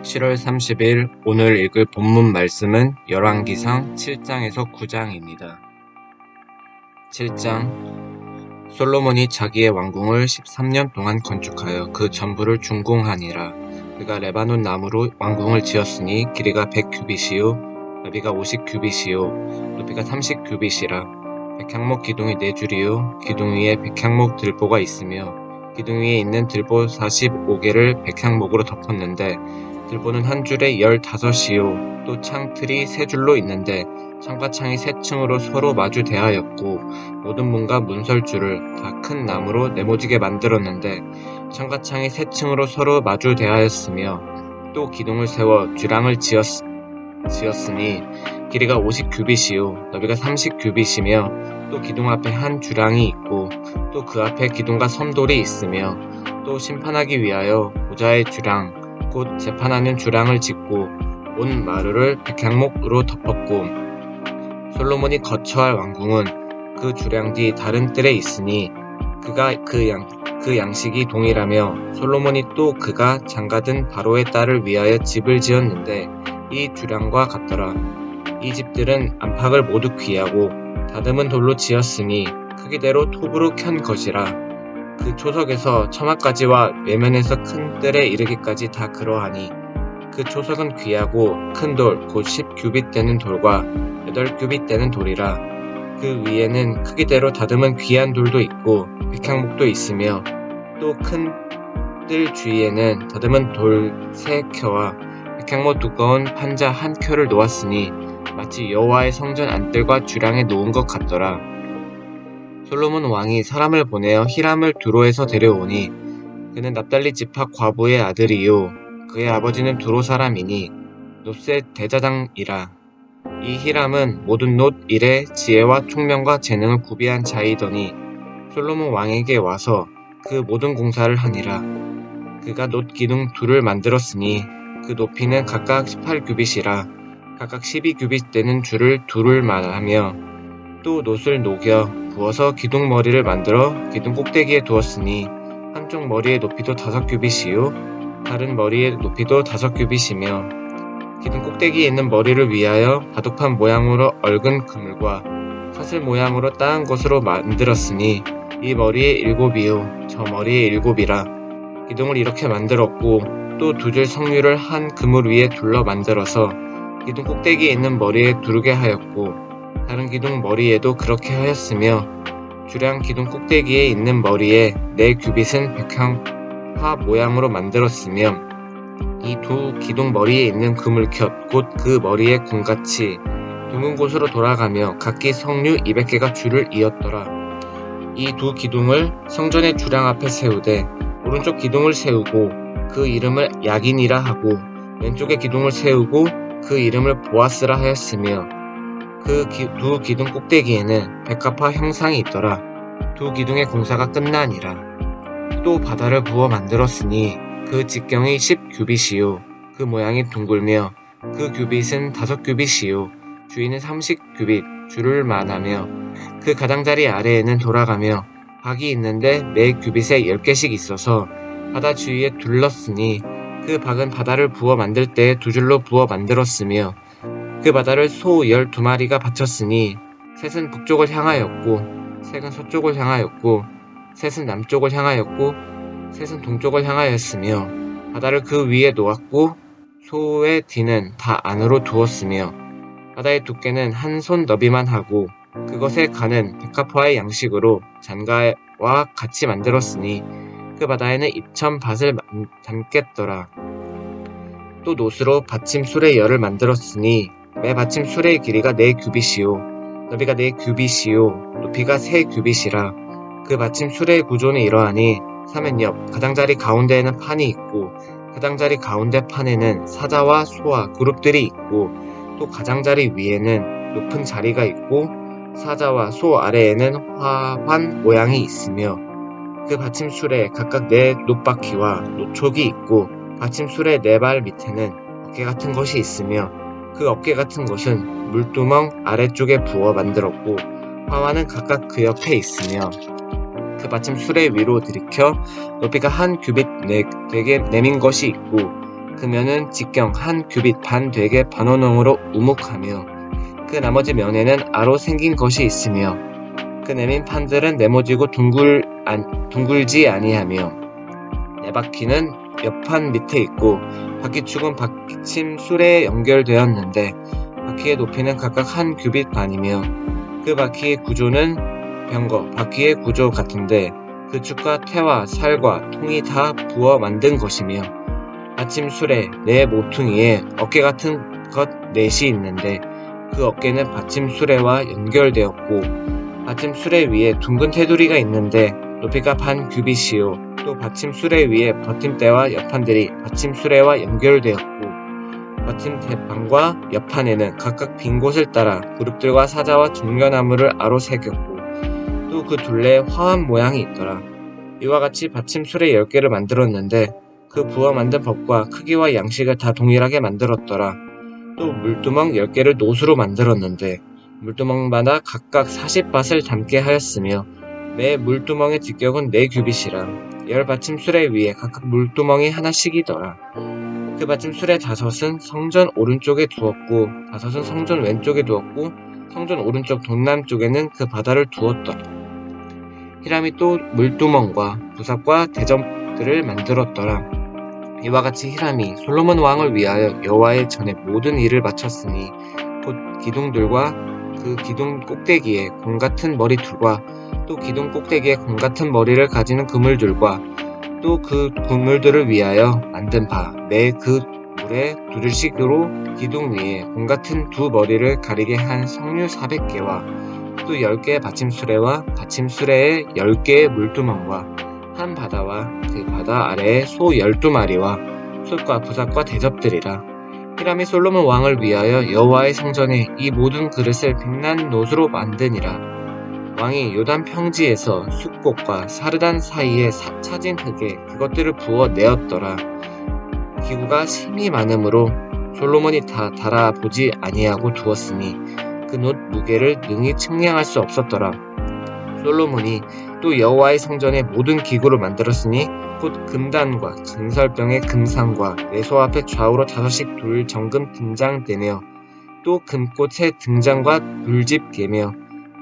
7월 30일 오늘 읽을 본문 말씀은 열왕기상 7장에서 9장입니다. 7장 솔로몬이 자기의 왕궁을 13년 동안 건축하여 그 전부를 준공하니라. 그가 레바논 나무로 왕궁을 지었으니 길이가 100규빗이요 너비가 50규빗이요 높이가 30규빗이라. 백향목 기둥이 4줄이요 기둥 위에 백향목 들보가 있으며 기둥 위에 있는 들보 45개를 백향목으로 덮었는데 들보는 한 줄에 15이요 또 창틀이 3줄로 있는데 창과 창이 3층으로 서로 마주 대하였고 모든 문과 문설주를 다 큰 나무로 네모지게 만들었는데 창과 창이 3층으로 서로 마주 대하였으며 또 기둥을 세워 주량을 지었으니 길이가 50규빗이요 너비가 30규빗이며 또 기둥 앞에 한 주량이 있고 또 그 앞에 기둥과 섬돌이 있으며 또 심판하기 위하여 보좌의 주량 곧 재판하는 주량을 짓고 온 마루를 백향목으로 덮었고 솔로몬이 거처할 왕궁은 그 주량 뒤 다른 뜰에 있으니 그가 그 양식이 동일하며 솔로몬이 또 그가 장가든 바로의 딸을 위하여 집을 지었는데 이 주량과 같더라. 이 집들은 안팎을 모두 귀하고 다듬은 돌로 지었으니 크기대로 톱으로 켠 것이라. 그 초석에서 처마까지와 외면에서 큰 뜰에 이르기까지 다 그러하니 그 초석은 귀하고 큰 돌 곧 10규빗 되는 돌과 8규빗 되는 돌이라. 그 위에는 크기대로 다듬은 귀한 돌도 있고 백향목도 있으며 또 큰 뜰 주위에는 다듬은 돌 3켜와 백향목 두꺼운 판자 1켜를 놓았으니 마치 여호와의 성전 안뜰과 주량에 놓은 것 같더라. 솔로몬 왕이 사람을 보내어 히람을 두로에서 데려오니 그는 납달리 지파 과부의 아들이요 그의 아버지는 두로 사람이니 놋의 대자장이라. 이 히람은 모든 놋 일에 지혜와 총명과 재능을 구비한 자이더니 솔로몬 왕에게 와서 그 모든 공사를 하니라. 그가 놋 기둥 둘을 만들었으니 그 높이는 각각 18규빗이라. 각각 12규빗 되는 줄을 둘을 말하며 또 놋을 녹여 부어서 기둥 머리를 만들어 기둥 꼭대기에 두었으니 한쪽 머리의 높이도 5규빗이요 다른 머리의 높이도 5규빗이며 기둥 꼭대기에 있는 머리를 위하여 바둑판 모양으로 얽은 그물과 사슬 모양으로 따은 것으로 만들었으니 이 머리에 7이요 저 머리에 7이라. 기둥을 이렇게 만들었고 또 2줄 석류를 한 그물 위에 둘러 만들어서 기둥 꼭대기에 있는 머리에 두르게 하였고 다른 기둥 머리에도 그렇게 하였으며 주량 기둥 꼭대기에 있는 머리에 4규빗은 백향화 모양으로 만들었으며 이 2 기둥 머리에 있는 그물곁 곧 그 머리의 궁같이 둥근 곳으로 돌아가며 각기 석류 200개가 줄을 이었더라. 이 2 기둥을 성전의 주량 앞에 세우되 오른쪽 기둥을 세우고 그 이름을 야긴이라 하고 왼쪽의 기둥을 세우고 그 이름을 보아스라 하였으며 그 2 기둥 꼭대기에는 백합화 형상이 있더라. 2 기둥의 공사가 끝나니라. 또 바다를 부어 만들었으니 그 직경이 10규빗이요 그 모양이 둥글며 그 규빗은 5규빗이요 주위는 30규빗 줄을 만하며 그 가장자리 아래에는 돌아가며 박이 있는데 매 규빗에 10개씩 있어서 바다 주위에 둘렀으니 그 박은 바다를 부어 만들 때 2줄로 부어 만들었으며 그 바다를 소 12마리가 바쳤으니 셋은 북쪽을 향하였고 셋은 서쪽을 향하였고 셋은 남쪽을 향하였고 셋은 동쪽을 향하였으며 바다를 그 위에 놓았고 소의 뒤는 다 안으로 두었으며 바다의 두께는 한 손 너비만 하고 그것의 간은 백합화의 양식으로 잔가와 같이 만들었으니 그 바다에는 입천 밭을 담겠더라. 또 놋으로 받침 수레 열을 만들었으니 매 받침 수레의 길이가 4규빗이요 너비가 4규빗이요 높이가 3규빗이라. 그 받침 수레의 구조는 이러하니 사면 옆 가장자리 가운데에는 판이 있고 가장자리 가운데 판에는 사자와 소와 그룹들이 있고 또 가장자리 위에는 높은 자리가 있고 사자와 소 아래에는 화환 모양이 있으며 그 받침 수레에 각각 4 놋바퀴와 놋촉이 있고 받침 수레 4발 밑에는 어깨 같은 것이 있으며 그 어깨 같은 것은 물두멍 아래쪽에 부어 만들었고 화환은 각각 그 옆에 있으며 그 받침 수레 위로 들이켜 높이가 1규빗 되게 내민 것이 있고 면은 직경 1규빗 반 되게 반원형으로 우묵하며 그 나머지 면에는 아로 생긴 것이 있으며 그 내민 판들은 네모지고 둥글지 아니하며 네 바퀴는 옆판 밑에 있고 바퀴축은 받침 수레에 연결되었는데 바퀴의 높이는 각각 1규빗 반이며 그 바퀴의 구조는 병거 바퀴의 구조 같은데 그 축과 태와 살과 통이 다 부어 만든 것이며 받침 수레 네 모퉁이에 어깨 같은 것 넷이 있는데 그 어깨는 받침 수레와 연결되었고 받침 수레 위에 둥근 테두리가 있는데 높이가 1규빗이요 또 받침 수레 위에 버팀대와 옆판들이 받침 수레와 연결되었고 버팀 대판과 옆판에는 각각 빈 곳을 따라 그룹들과 사자와 중려나무를 아로 새겼고 또 그 둘레에 화환 모양이 있더라. 이와 같이 받침 수레 10개를 만들었는데 그 부어 만든 법과 크기와 양식을 다 동일하게 만들었더라. 또 물두멍 10개를 노수로 만들었는데 물두멍마다 각각 40밭을 담게 하였으며 매 물두멍의 직격은 4규빗이라 10받침 수레 위에 각각 물두멍이 하나씩이더라. 그 받침 수레 5은 성전 오른쪽에 두었고 5은 성전 왼쪽에 두었고 성전 오른쪽 동남쪽에는 그 바다를 두었더라. 히람이 또 물두멍과 부삽과 대접들을 만들었더라. 이와 같이 히람이 솔로몬 왕을 위하여 여호와의 전에 모든 일을 마쳤으니 곧 기둥들과 그 기둥 꼭대기에 공 같은 머리둘과 또 기둥 꼭대기에 공 같은 머리를 가지는 그물들과 또 그 그물들을 위하여 만든 바 매 그 물에 두들씩으로 기둥 위에 공 같은 두 머리를 가리게 한 석류 400개와 또 10개의 받침 수레와 받침 수레에 10개의 물두멍과 한 바다와 그 바다 아래에 소 12마리와 솥과 부삽과 대접들이라. 히람이 솔로몬 왕을 위하여 여호와의 성전에 이 모든 그릇을 빛난 노수로 만드니라. 왕이 요단 평지에서 숫꽃과 사르단 사이에 차진 흙에 그것들을 부어 내었더라. 기구가 심히 많으므로 솔로몬이 다 달아보지 아니하고 두었으니 그 놋 무게를 능히 측량할 수 없었더라. 솔로몬이 또 여호와의 성전에 모든 기구를 만들었으니 곧 금단과 진설병의 금상과 내소 앞에 좌우로 5씩 둘 정금 등장되며 또 금꽃의 등장과 불집게며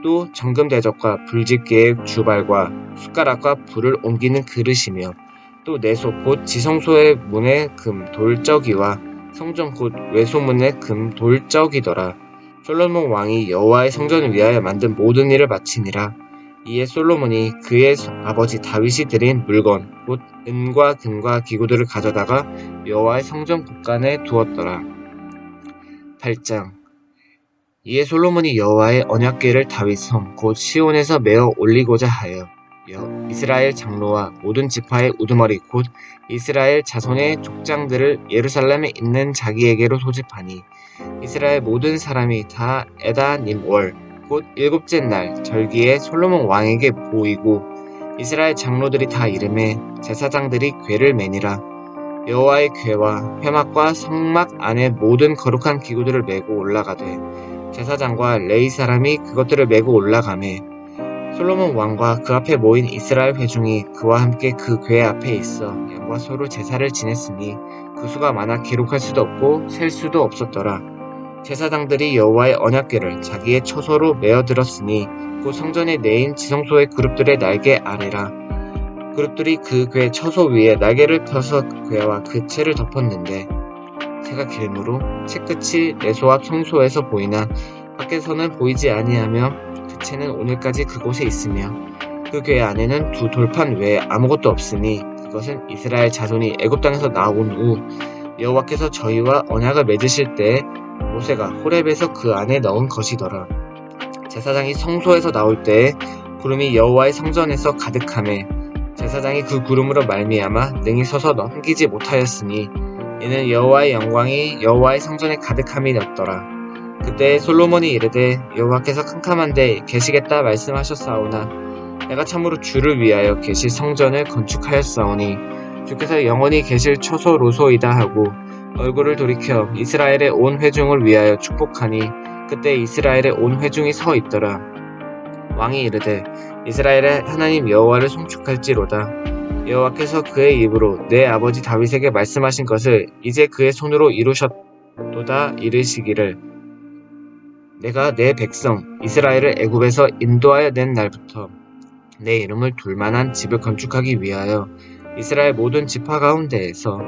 또 정금 대접과 불집게의 주발과 숟가락과 불을 옮기는 그릇이며 또 내소 곧 지성소의 문의 금 돌적이와 성전 곧 외소문의 금 돌적이더라. 솔로몬 왕이 여호와의 성전을 위하여 만든 모든 일을 마치니라. 이에 솔로몬이 그의 아버지 다윗이 드린 물건 곧 은과 금과 기구들을 가져다가 여호와의 성전 곳간에 두었더라. 8장. 이에 솔로몬이 여호와의 언약궤를 다윗 성 곧 시온에서 메어 올리고자 하여 이스라엘 장로와 모든 지파의 우두머리 곧 이스라엘 자손의 족장들을 예루살렘에 있는 자기에게로 소집하니 이스라엘 모든 사람이 다 에다님월 곧 7째 날 절기에 솔로몬 왕에게 보이고 이스라엘 장로들이 다 이름에 제사장들이 궤를 매니라. 여호와의 궤와 회막과 성막 안에 모든 거룩한 기구들을 메고 올라가되 제사장과 레위 사람이 그것들을 메고 올라가매 솔로몬 왕과 그 앞에 모인 이스라엘 회중이 그와 함께 그 궤 앞에 있어 양과 소로 제사를 지냈으니 그 수가 많아 기록할 수도 없고 셀 수도 없었더라. 제사장들이 여호와의 언약궤를 자기의 처소로 메어들었으니 곧 성전에 내인 지성소의 그룹들의 날개 아래라. 그룹들이 그 궤 처소 위에 날개를 펴서 궤와 그 채를 덮었는데 채가 길므로 채끝이 내소 앞 성소에서 보이나 밖에서는 보이지 아니하며 그 채는 오늘까지 그곳에 있으며 그 궤 안에는 두 돌판 외에 아무것도 없으니 그것은 이스라엘 자손이 애굽 땅에서 나온 후 여호와께서 저희와 언약을 맺으실 때에 모세가 호렙에서 그 안에 넣은 것이더라. 제사장이 성소에서 나올 때에 구름이 여호와의 성전에서 가득하매 제사장이 그 구름으로 말미암아 능히 서서 넘기지 못하였으니 이는 여호와의 영광이 여호와의 성전에 가득함이었더라. 그때 솔로몬이 이르되 여호와께서 캄캄한데 계시겠다 말씀하셨사오나 내가 참으로 주를 위하여 계실 성전을 건축하였사오니 주께서 영원히 계실 처소로소이다 하고 얼굴을 돌이켜 이스라엘의 온 회중을 위하여 축복하니 그때 이스라엘의 온 회중이 서 있더라. 왕이 이르되 이스라엘의 하나님 여호와를 송축할지로다. 여호와께서 그의 입으로 내 아버지 다윗에게 말씀하신 것을 이제 그의 손으로 이루셨도다. 이르시기를 내가 내 백성 이스라엘을 애굽에서 인도하여 낸 날부터 내 이름을 둘 만한 집을 건축하기 위하여 이스라엘 모든 지파 가운데에서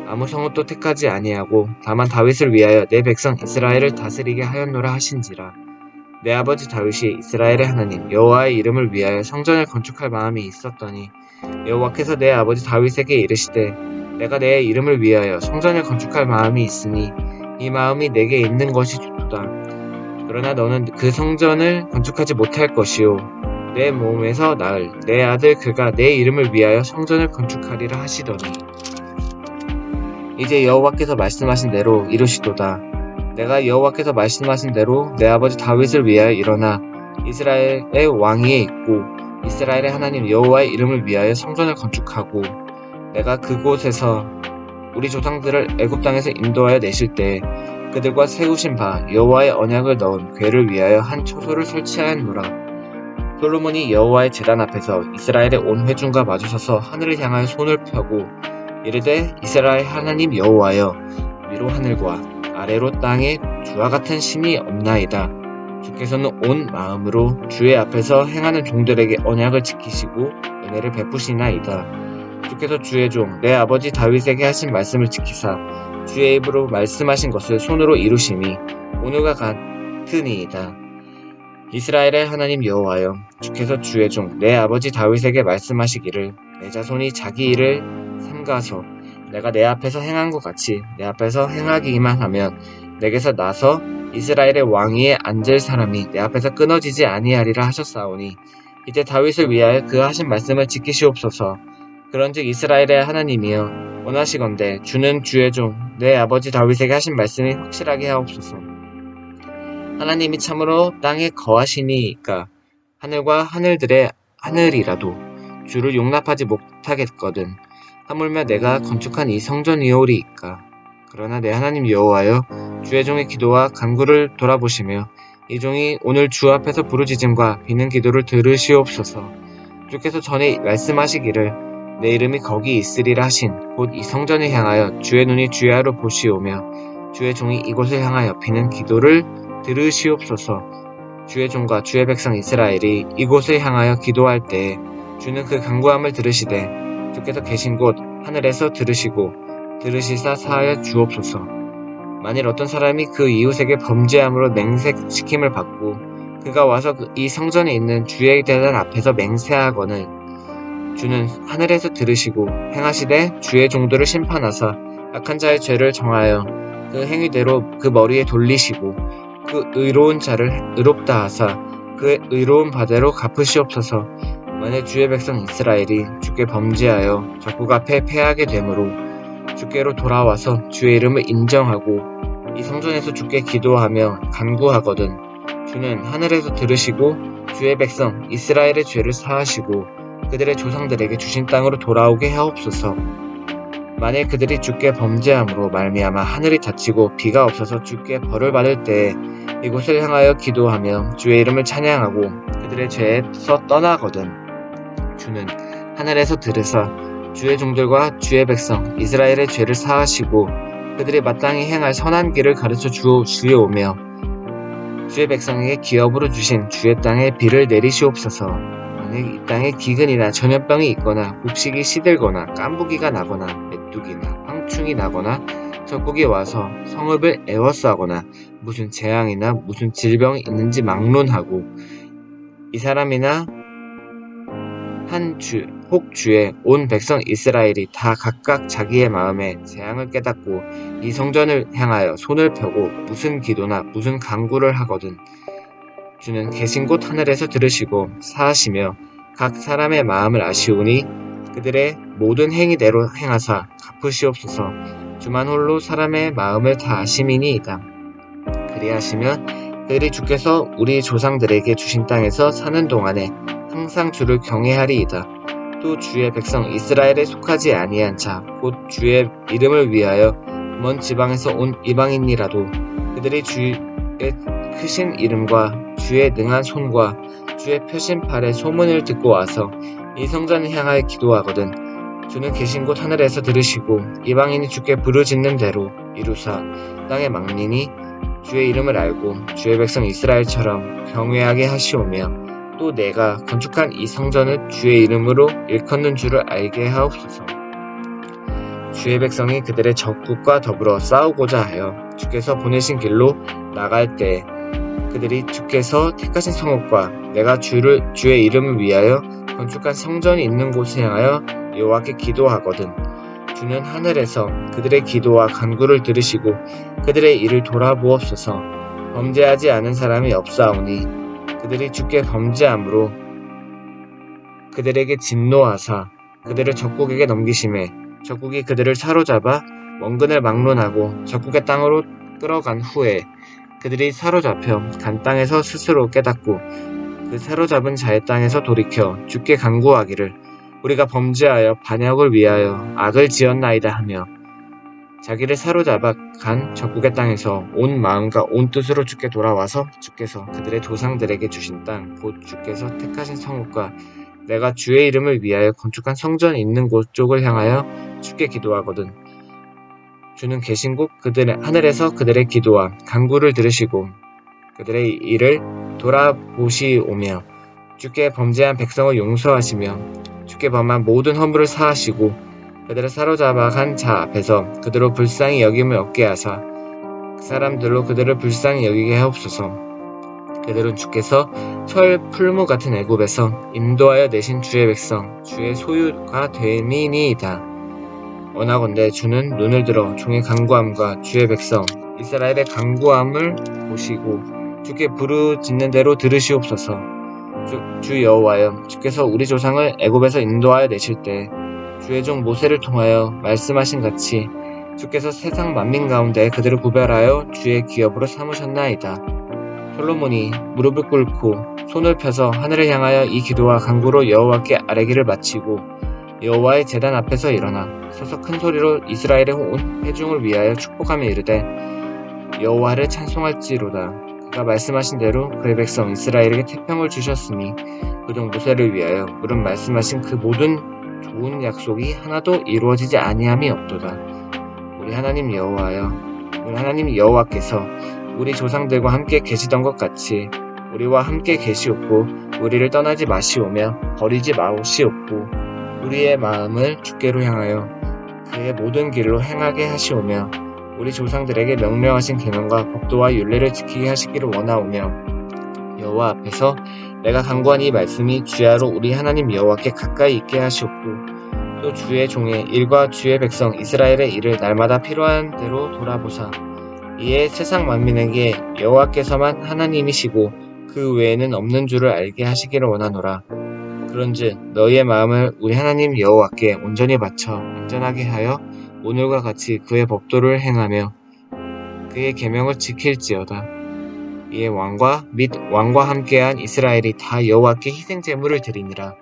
아무 성읍도 택하지 아니하고 다만 다윗을 위하여 내 백성 이스라엘을 다스리게 하였노라 하신지라. 내 아버지 다윗이 이스라엘의 하나님 여호와의 이름을 위하여 성전을 건축할 마음이 있었더니 여호와께서 내 아버지 다윗에게 이르시되 내가 내 이름을 위하여 성전을 건축할 마음이 있으니 이 마음이 내게 있는 것이 좋도다. 그러나 너는 그 성전을 건축하지 못할 것이요 내 몸에서 낳을 내 아들 그가 내 이름을 위하여 성전을 건축하리라 하시더니 이제 여호와께서 말씀하신 대로 이루시도다. 내가 여호와께서 말씀하신 대로 내 아버지 다윗을 위하여 일어나 이스라엘의 왕위에 있고 이스라엘의 하나님 여호와의 이름을 위하여 성전을 건축하고 내가 그곳에서 우리 조상들을 애굽 땅에서 인도하여 내실 때 그들과 세우신 바 여호와의 언약을 넣은 궤를 위하여 한 처소를 설치하였노라. 솔로몬이 여호와의 제단 앞에서 이스라엘의 온 회중과 마주서서 하늘을 향하여 손을 펴고 이르되 이스라엘 하나님 여호와여 위로 하늘과 아래로 땅에 주와 같은 신이 없나이다. 주께서는 온 마음으로 주의 앞에서 행하는 종들에게 언약을 지키시고 은혜를 베푸시나이다. 주께서 주의 종 내 아버지 다윗에게 하신 말씀을 지키사 주의 입으로 말씀하신 것을 손으로 이루심이 오늘과 같으니이다. 이스라엘의 하나님 여호와여 주께서 주의 종 내 아버지 다윗에게 말씀하시기를 내 자손이 자기 일을 삼가서 내가 내 앞에서 행한 것 같이 내 앞에서 행하기만 하면 내게서 나서 이스라엘의 왕위에 앉을 사람이 내 앞에서 끊어지지 아니하리라 하셨사오니 이제 다윗을 위하여 그 하신 말씀을 지키시옵소서. 그런즉 이스라엘의 하나님이여 원하시건대 주는 주의 종 내 아버지 다윗에게 하신 말씀이 확실하게 하옵소서. 하나님이 참으로 땅에 거하시니이까 하늘과 하늘들의 하늘이라도 주를 용납하지 못하겠거든. 하물며 내가 건축한 이 성전이오리이까. 그러나 내 하나님 여호와여 주의 종의 기도와 간구를 돌아보시며 이 종이 오늘 주 앞에서 부르짖음과 비는 기도를 들으시옵소서. 주께서 전에 말씀하시기를 내 이름이 거기 있으리라 하신 곧 이 성전을 향하여 주의 눈이 주야로 보시오며 주의 종이 이곳을 향하여 비는 기도를 들으시옵소서. 주의 종과 주의 백성 이스라엘이 이곳을 향하여 기도할 때에 주는 그 간구함을 들으시되 주께서 계신 곳 하늘에서 들으시고 들으시사 사하여 주옵소서. 만일 어떤 사람이 그 이웃에게 범죄함으로 맹세시킴을 받고 그가 와서 이 성전에 있는 주의 제단 앞에서 맹세하거늘 주는 하늘에서 들으시고 행하시되 주의 종들을 심판하사 악한 자의 죄를 정하여 그 행위대로 그 머리에 돌리시고 그 의로운 자를 의롭다 하사 그 의로운 바대로 갚으시옵소서. 만일 주의 백성 이스라엘이 주께 범죄하여 적국 앞에 패하게 되므로 주께로 돌아와서 주의 이름을 인정하고 이 성전에서 주께 기도하며 간구하거든 주는 하늘에서 들으시고 주의 백성 이스라엘의 죄를 사하시고 그들의 조상들에게 주신 땅으로 돌아오게 하옵소서. 만일 그들이 주께 범죄함으로 말미암아 하늘이 닫히고 비가 없어서 주께 벌을 받을 때에 이곳을 향하여 기도하며 주의 이름을 찬양하고 그들의 죄에서 떠나거든 주는 하늘에서 들으사 주의 종들과 주의 백성 이스라엘의 죄를 사하시고 그들이 마땅히 행할 선한 길을 가르쳐 주시오며 주의 백성에게 기업으로 주신 주의 땅에 비를 내리시옵소서. 만일 이 땅에 기근이나 전염병이 있거나 곡식이 시들거나 깐부기가 나거나 메뚜기나 황충이 나거나 적국이 와서 성읍을 에워싸거나 무슨 재앙이나 무슨 질병이 있는지 막론하고 이 사람이나 혹 주의 온 백성 이스라엘이 다 각각 자기의 마음에 재앙을 깨닫고 이 성전을 향하여 손을 펴고 무슨 기도나 무슨 간구를 하거든 주는 계신 곳 하늘에서 들으시고 사하시며 각 사람의 마음을 아시오니 그들의 모든 행위대로 행하사 갚으시옵소서. 주만 홀로 사람의 마음을 다 아심이니이다. 그리하시면 그들이 주께서 우리 조상들에게 주신 땅에서 사는 동안에 항상 주를 경외하리이다. 또 주의 백성 이스라엘에 속하지 아니한 자 곧 주의 이름을 위하여 먼 지방에서 온 이방인이라도 그들이 주의 크신 이름과 주의 능한 손과 주의 펴신 팔의 소문을 듣고 와서 이 성전을 향하여 기도하거든 주는 계신 곳 하늘에서 들으시고 이방인이 주께 부르짖는 대로 이루사 땅의 망민이 주의 이름을 알고 주의 백성 이스라엘처럼 경외하게 하시오며 또 내가 건축한 이 성전을 주의 이름으로 일컫는 줄을 알게 하옵소서. 주의 백성이 그들의 적국과 더불어 싸우고자 하여 주께서 보내신 길로 나갈 때 그들이 주께서 택하신 성읍과 내가 주의 이름을 위하여 건축한 성전이 있는 곳에 향하여 여호와께 기도하거든 주는 하늘에서 그들의 기도와 간구를 들으시고 그들의 일을 돌아보옵소서. 범죄하지 않은 사람이 없사오니 그들이 주께 범죄함으로 그들에게 진노하사 그들을 적국에게 넘기심에 적국이 그들을 사로잡아 원근을 막론하고 적국의 땅으로 끌어간 후에 그들이 사로잡혀 간 땅에서 스스로 깨닫고 그 사로잡은 자의 땅에서 돌이켜 주께 간구하기를 우리가 범죄하여 반역을 위하여 악을 지었나이다 하며 자기를 사로잡아 간 적국의 땅에서 온 마음과 온 뜻으로 주께 돌아와서 주께서 그들의 조상들에게 주신 땅 곧 주께서 택하신 성읍과 내가 주의 이름을 위하여 건축한 성전이 있는 곳 쪽을 향하여 주께 기도하거든 주는 계신 곳 하늘에서 그들의 기도와 간구를 들으시고 그들의 일을 돌아보시오며 주께 범죄한 백성을 용서하시며 주께 범한 모든 허물을 사하시고 그들을 사로잡아 간 자 앞에서 그들로 불쌍히 여김을 얻게 하사 그 사람들로 그들을 불쌍히 여기게 하옵소서. 그들은 주께서 철 풀무 같은 애굽에서 인도하여 내신 주의 백성 주의 소유가 됨이니이다. 원하건대 주는 눈을 들어 종의 간구함과 주의 백성 이스라엘의 간구함을 보시고 주께 부르짖는 대로 들으시옵소서. 주 여호와여 주께서 우리 조상을 애굽에서 인도하여 내실 때 주의 종 모세를 통하여 말씀하신 같이 주께서 세상 만민 가운데 그들을 구별하여 주의 기업으로 삼으셨나이다. 솔로몬이 무릎을 꿇고 손을 펴서 하늘을 향하여 이 기도와 간구로 여호와께 아뢰기를 마치고 여호와의 제단 앞에서 일어나 서서 큰 소리로 이스라엘의 온 회중을 위하여 축복하며 이르되 여호와를 찬송할지로다. 그가 말씀하신 대로 그의 백성 이스라엘에게 태평을 주셨으니 그종 모세를 위하여 물은 말씀하신 그 모든 좋은 약속이 하나도 이루어지지 아니함이 없도다. 우리 하나님 여호와여 우리 하나님 여호와께서 우리 조상들과 함께 계시던 것 같이 우리와 함께 계시옵고 우리를 떠나지 마시오며 버리지 마시옵고 우리의 마음을 주께로 향하여 그의 모든 길로 행하게 하시오며 우리 조상들에게 명령하신 계명과 법도와 율례를 지키게 하시기를 원하오며 여호와 앞에서 내가 간구한 이 말씀이 주야로 우리 하나님 여호와께 가까이 있게 하시옵고 또 주의 종의 일과 주의 백성 이스라엘의 일을 날마다 필요한 대로 돌아보사 이에 세상 만민에게 여호와께서만 하나님이시고 그 외에는 없는 줄을 알게 하시기를 원하노라. 그런즉 너희의 마음을 우리 하나님 여호와께 온전히 바쳐 온전하게 하여 오늘과 같이 그의 법도를 행하며 그의 계명을 지킬지어다. 이에 왕과 및 왕과 함께한 이스라엘이 다 여호와께 희생제물을 드리니라.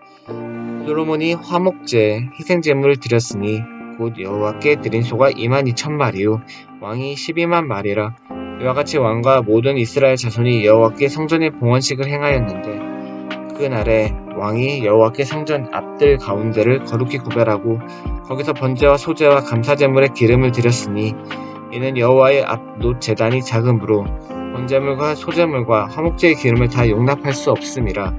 솔로몬이 화목제에 희생제물을 드렸으니 곧 여호와께 드린 소가 22,000마리요 왕이 12만 마리라. 이와 같이 왕과 모든 이스라엘 자손이 여호와께 성전의 봉헌식을 행하였는데 그날에 왕이 여호와께 성전 앞들 가운데를 거룩히 구별하고 거기서 번제와 소제와 감사제물의 기름을 드렸으니 이는 여호와의 앞 놋 제단이 작으므로 번제물과 소제물과 화목제의 기름을 다 용납할 수 없음이라.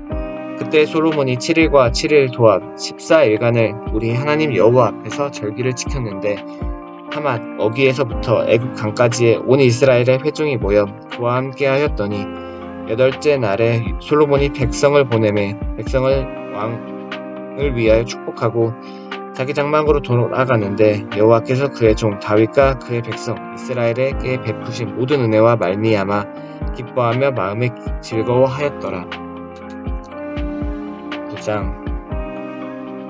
그때 솔로몬이 7일과 7일 도합 14일간을 우리 하나님 여호와 앞에서 절기를 지켰는데 하맛 어기에서부터 애굽 강까지의 온 이스라엘의 회중이 모여 그와 함께 하였더니 8째 날에 솔로몬이 백성을 보내매 백성을 왕을 위하여 축복하고 자기 장막으로 돌아가는데 여호와께서 그의 종 다윗과 그의 백성 이스라엘에게 베푸신 모든 은혜와 말미암아 기뻐하며 마음에 즐거워하였더라. 9장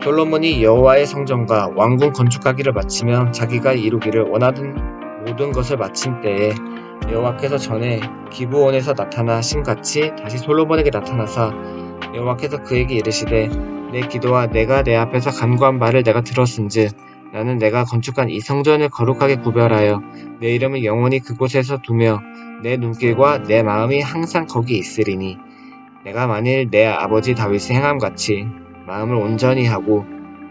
솔로몬이 여호와의 성전과 왕궁 건축하기를 마치며 자기가 이루기를 원하던 모든 것을 마친 때에 여호와께서 전에 기브온에서 나타나신 같이 다시 솔로몬에게 나타나사 여호와께서 그에게 이르시되 내 기도와 내가 내 앞에서 간구한 말을 내가 들었은즉 나는 내가 건축한 이 성전을 거룩하게 구별하여 내 이름을 영원히 그곳에서 두며 내 눈길과 내 마음이 항상 거기 있으리니 내가 만일 내 아버지 다윗의 행함같이 마음을 온전히 하고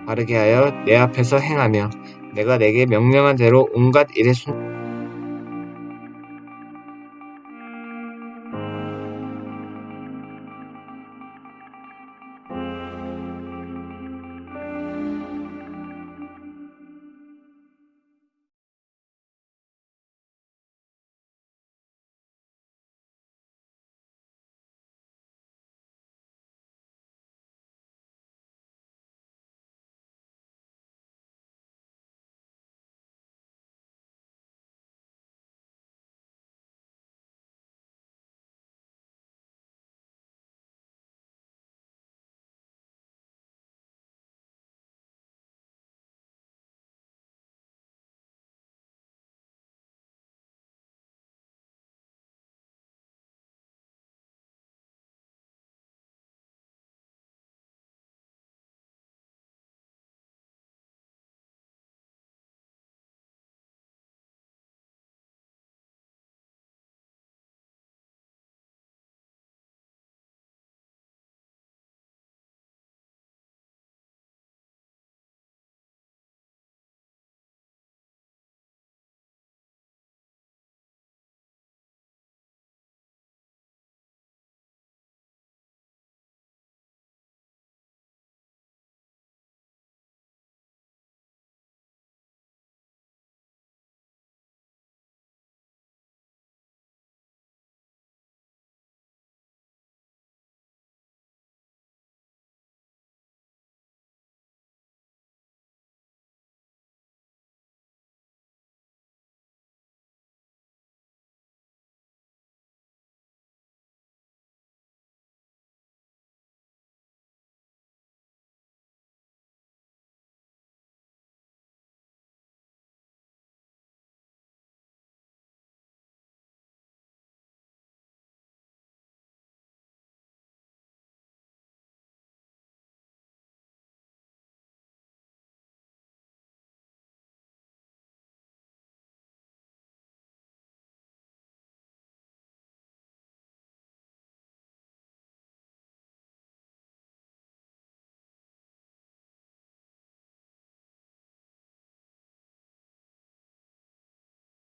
바르게 하여 내 앞에서 행하며 내가 내게 명령한 대로 온갖 일에